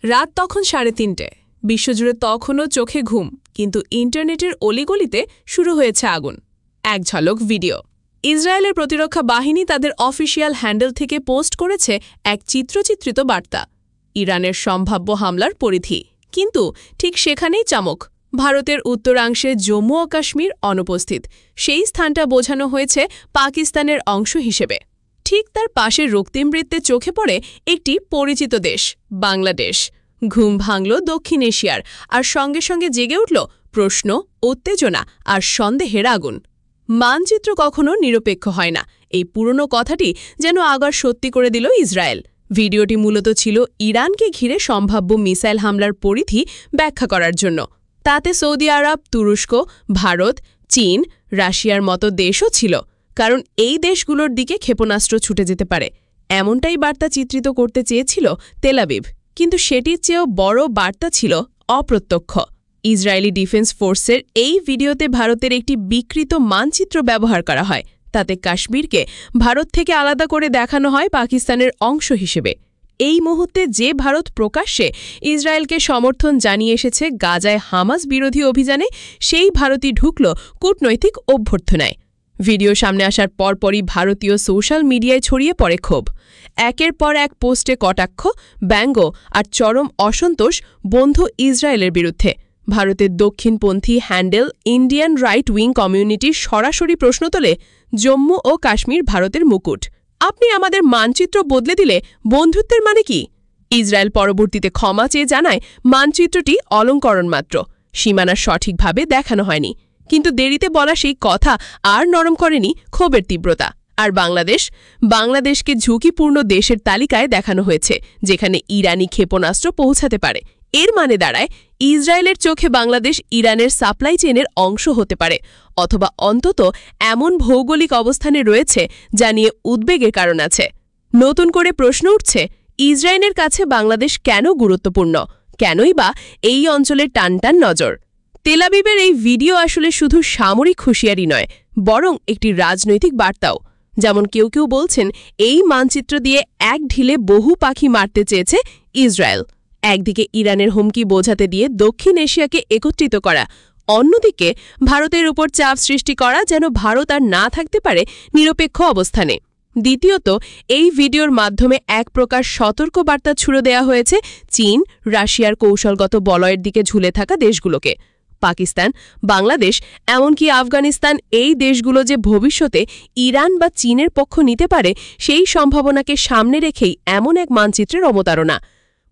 রাত তখন 3:30। বিশ্বজুড়ে তখনও চোখে ঘুম, কিন্তু ইন্টারনেটের অলিগলিতে শুরু হয়েছে আগুন। এক ঝলক ভিডিও। ইসরায়েলের প্রতিরক্ষা বাহিনী তাদের অফিসিয়াল হ্যান্ডেল থেকে পোস্ট করেছে এক চিত্রচিত্রিত বার্তা, ইরানের সম্ভাব্য হামলার পরিধি। কিন্তু ঠিক সেখানেই চমক, ভারতের উত্তরাংশে জম্মু ও কাশ্মীর অনুপস্থিত। সেই স্থানটা বোঝানো হয়েছে পাকিস্তানের অংশ হিসেবে। ঠিক তার পাশের রক্তিম বৃত্তে চোখে পড়ে একটি পরিচিত দেশ, বাংলাদেশ। ঘুম ভাঙল দক্ষিণ এশিয়ার, আর সঙ্গে সঙ্গে জেগে উঠল প্রশ্ন, উত্তেজনা আর সন্দেহের আগুন। মানচিত্র কখনো নিরপেক্ষ হয় না, এই পুরনো কথাটি যেন আবার সত্যি করে দিল ইসরায়েল। ভিডিওটি মূলত ছিল ইরানকে ঘিরে সম্ভাব্য মিসাইল হামলার পরিধি ব্যাখ্যা করার জন্য। তাতে সৌদি আরব, তুরস্ক, ভারত, চীন, রাশিয়ার মতো দেশও ছিল, কারণ এই দেশগুলোর দিকে ক্ষেপণাস্ত্র ছুটে যেতে পারে। এমনটাই বার্তা চিত্রিত করতে চেয়েছিল তেল আবিব, কিন্তু সেটির চেয়েও বড় বার্তা ছিল অপ্রত্যক্ষ। ইসরায়েলি ডিফেন্স ফোর্সের এই ভিডিওতে ভারতের একটি বিকৃত মানচিত্র ব্যবহার করা হয়। তাতে কাশ্মীরকে ভারত থেকে আলাদা করে দেখানো হয় পাকিস্তানের অংশ হিসেবে। এই মুহূর্তে যে ভারত প্রকাশ্যে ইসরায়েলকে সমর্থন জানিয়ে এসেছে গাজায় হামাস বিরোধী অভিযানে, সেই ভারতই ঢুকল কূটনৈতিক অভ্যর্থনায়। ভিডিও সামনে আসার পরপরই ভারতীয় সোশ্যাল মিডিয়ায় ছড়িয়ে পড়ে ক্ষোভ। একের পর এক পোস্টে কটাক্ষ, ব্যঙ্গ আর চরম অসন্তোষ বন্ধু ইসরায়েলের বিরুদ্ধে। ভারতের দক্ষিণপন্থী handle Indian right wing community সরাসরি প্রশ্ন তোলে, জম্মু ও কাশ্মীর ভারতের মুকুট, আপনি আমাদের মানচিত্র বদলে দিলে বন্ধুত্বের মানে কি? ইসরায়েল পরবর্তীতে ক্ষমা চেয়ে জানায়, মানচিত্রটি অলঙ্করণ মাত্র, সীমানা সঠিকভাবে দেখানো হয়নি। কিন্তু দেরিতে বলা সেই কথা আর নরম করেনি ক্ষোভের তীব্রতা। আর বাংলাদেশকে ঝুঁকিপূর্ণ দেশের তালিকায় দেখানো হয়েছে, যেখানে ইরানি ক্ষেপণাস্ত্র পৌঁছাতে পারে। এর মানে দাঁড়ায়, ইসরায়েলের চোখে বাংলাদেশ ইরানের সাপ্লাই চেইনের অংশ হতে পারে, অথবা অন্তত এমন ভৌগোলিক অবস্থানে রয়েছে যা নিয়ে উদ্বেগের কারণ আছে। নতুন করে প্রশ্ন উঠছে, ইসরায়েলের কাছে বাংলাদেশ কেন গুরুত্বপূর্ণ? কেনই বা এই অঞ্চলের টানটান নজর? তেল আবিবের এই ভিডিও আসলে শুধু সামরিক হুঁশিয়ারি নয়, বরং একটি রাজনৈতিক বার্তাও। যেমন কেউ কেউ বলছেন, এই মানচিত্র দিয়ে এক ঢিলে বহু পাখি মারতে চেয়েছে ইসরায়েল। একদিকে ইরানের হুমকি বোঝাতে দিয়ে দক্ষিণ এশিয়াকে একত্রিত করা, অন্যদিকে ভারতের উপর চাপ সৃষ্টি করা যেন ভারত আর না থাকতে পারে নিরপেক্ষ অবস্থানে। দ্বিতীয়ত, এই ভিডিওর মাধ্যমে এক প্রকার সতর্ক বার্তা ছুড়ে দেওয়া হয়েছে চীন, রাশিয়ার কৌশলগত বলয়ের দিকে ঝুলে থাকা দেশগুলোকে। পাকিস্তান, বাংলাদেশ, এমনকি আফগানিস্তান, এই দেশগুলো যে ভবিষ্যতে ইরান বা চীনের পক্ষ নিতে পারে, সেই সম্ভাবনাকে সামনে রেখেই এমন এক মানচিত্রের অবতারণা।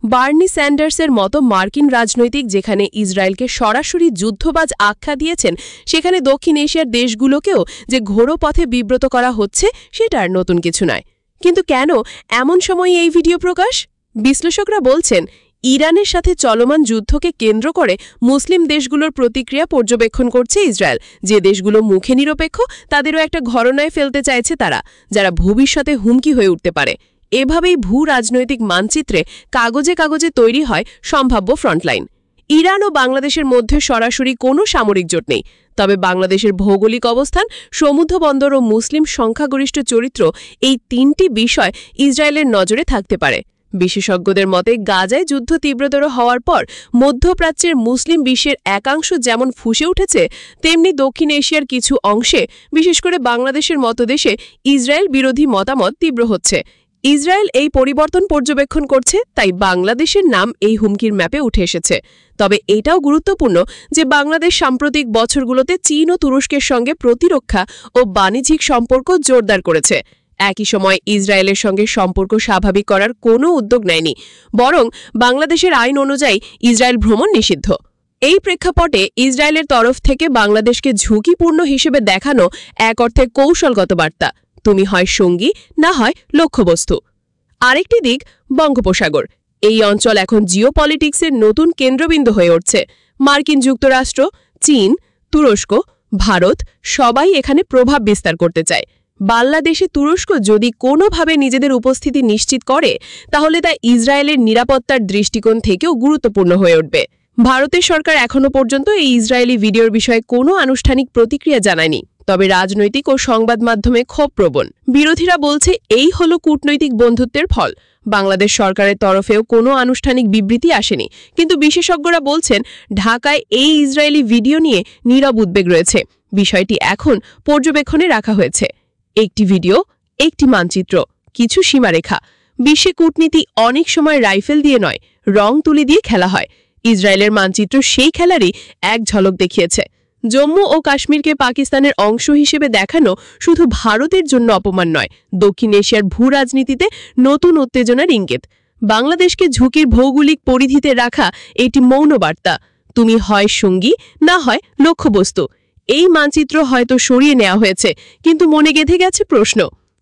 বার্নি স্যান্ডার্সের মতো মার্কিন রাজনৈতিক যেখানে ইসরায়েলকে সরাসরি যুদ্ধবাজ আখ্যা দিয়েছেন, সেখানে দক্ষিণ এশিয়ার দেশগুলোকেও যে ঘোর পথে বিব্রত করা হচ্ছে, সেটা আর নতুন কিছু নয়। কিন্তু কেন এমন সময়ে এই ভিডিও প্রকাশ? বিশ্লেষকরা বলছেন, ইরানের সাথে চলমান যুদ্ধকে কেন্দ্র করে মুসলিম দেশগুলোর প্রতিক্রিয়া পর্যবেক্ষণ করছে ইসরায়েল। যে দেশগুলো মুখে নিরপেক্ষ, তাদেরও একটা ঘরনায় ফেলতে চাইছে তারা, যারা ভবিষ্যতে হুমকি হয়ে উঠতে পারে। এভাবেই ভূ রাজনৈতিক মানচিত্রে কাগজে কাগজে তৈরি হয় সম্ভাব্য ফ্রন্টলাইন। ইরান ও বাংলাদেশের মধ্যে সরাসরি কোনো সামরিক জোট নেই, তবে বাংলাদেশের ভৌগোলিক অবস্থান, সমুদ্রবন্দর ও মুসলিম সংখ্যাগরিষ্ঠ চরিত্র, এই তিনটি বিষয় ইসরায়েলের নজরে থাকতে পারে। বিশেষজ্ঞদের মতে, গাজায় যুদ্ধ তীব্রতর হওয়ার পর মধ্যপ্রাচ্যের মুসলিম বিশ্বের একাংশ যেমন ফুঁসে উঠেছে, তেমনি দক্ষিণ এশিয়ার কিছু অংশে, বিশেষ করে বাংলাদেশের মতো দেশে, ইসরায়েল বিরোধী মতামত তীব্র হচ্ছে। ইসরায়েল এই পরিবর্তন পর্যবেক্ষণ করছে, তাই বাংলাদেশের নাম এই হুমকির ম্যাপে উঠে এসেছে। তবে এটাও গুরুত্বপূর্ণ যে বাংলাদেশ সাম্প্রতিক বছরগুলোতে চীন ও তুরস্কের সঙ্গে প্রতিরক্ষা ও বাণিজ্যিক সম্পর্ক জোরদার করেছে। একই সময় ইসরায়েলের সঙ্গে সম্পর্ক স্বাভাবিক করার কোনো উদ্যোগ নেয়নি, বরং বাংলাদেশের আইন অনুযায়ী ইসরায়েল ভ্রমণ নিষিদ্ধ। এই প্রেক্ষাপটে ইসরায়েলের তরফ থেকে বাংলাদেশকে ঝুঁকিপূর্ণ হিসেবে দেখানো এক অর্থে কৌশলগত বার্তা, তুমি হয় সঙ্গী, না হয় লক্ষ্যবস্তু। আরেকটি দিক, বঙ্গোপসাগর। এই অঞ্চল এখন জিওপলিটিক্সের নতুন কেন্দ্রবিন্দু হয়ে উঠছে। মার্কিন যুক্তরাষ্ট্র, চীন, তুরস্ক, ভারত সবাই এখানে প্রভাব বিস্তার করতে চায়। বাংলাদেশে তুরস্ক যদি কোনোভাবে নিজেদের উপস্থিতি নিশ্চিত করে, তাহলে তা ইসরায়েলের নিরাপত্তার দৃষ্টিকোণ থেকেও গুরুত্বপূর্ণ হয়ে উঠবে। ভারতের সরকার এখনো পর্যন্ত এই ইসরায়েলি ভিডিওর বিষয়ে কোনো আনুষ্ঠানিক প্রতিক্রিয়া জানায়নি, তবে রাজনৈতিক ও সংবাদ মাধ্যমে ক্ষোভ প্রবণ। বিরোধীরা বলছে, এই হলো কূটনৈতিক বন্ধুত্বের ফল। বাংলাদেশ সরকারের তরফেও কোনো আনুষ্ঠানিক বিবৃতি আসেনি, কিন্তু বিশেষজ্ঞরা বলছেন ঢাকায় এই ইসরায়েলি ভিডিও নিয়ে নীরব উদ্বেগ রয়েছে। বিষয়টি এখন পর্যবেক্ষণে রাখা হয়েছে। একটি ভিডিও, একটি মানচিত্র, কিছু সীমারেখা। বিশ্বে কূটনীতি অনেক সময় রাইফেল দিয়ে নয়, রং তুলি দিয়ে খেলা হয়। ইসরায়েলের মানচিত্র সেই খেলারই এক ঝলক দেখিয়েছে। জম্মু ও কাশ্মীরকে পাকিস্তানের অংশ হিসেবে দেখানো শুধু ভারতের জন্য অপমান নয়, দক্ষিণ এশিয়ার ভূ রাজনীতিতে নতুন উত্তেজনার ইঙ্গিত। বাংলাদেশকে ঝুঁকির ভৌগোলিক পরিধিতে রাখা এটি মৌন বার্তা। তুমি হয় সঙ্গী, না হয় লক্ষ্যবস্তু। এই মানচিত্র হয়তো সরিয়ে নেওয়া হয়েছে, কিন্তু মনে গেঁথে গেছে প্রশ্ন,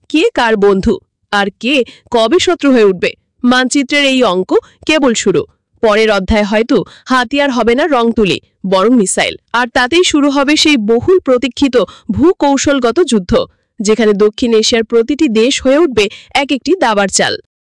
কে কার বন্ধু আর কে কবে শত্রু হয়ে উঠবে? মানচিত্রের এই অঙ্ক কেবল শুরু। পরের অধ্যায় হয়তো হাতিয়ার হবে না রং তুলি, বরং মিসাইল। আর তাতেই শুরু হবে সেই বহুল প্রতীক্ষিত ভূকৌশলগত যুদ্ধ, যেখানে দক্ষিণ এশিয়ার প্রতিটি দেশ হয়ে উঠবে এক একটি দাবার চাল।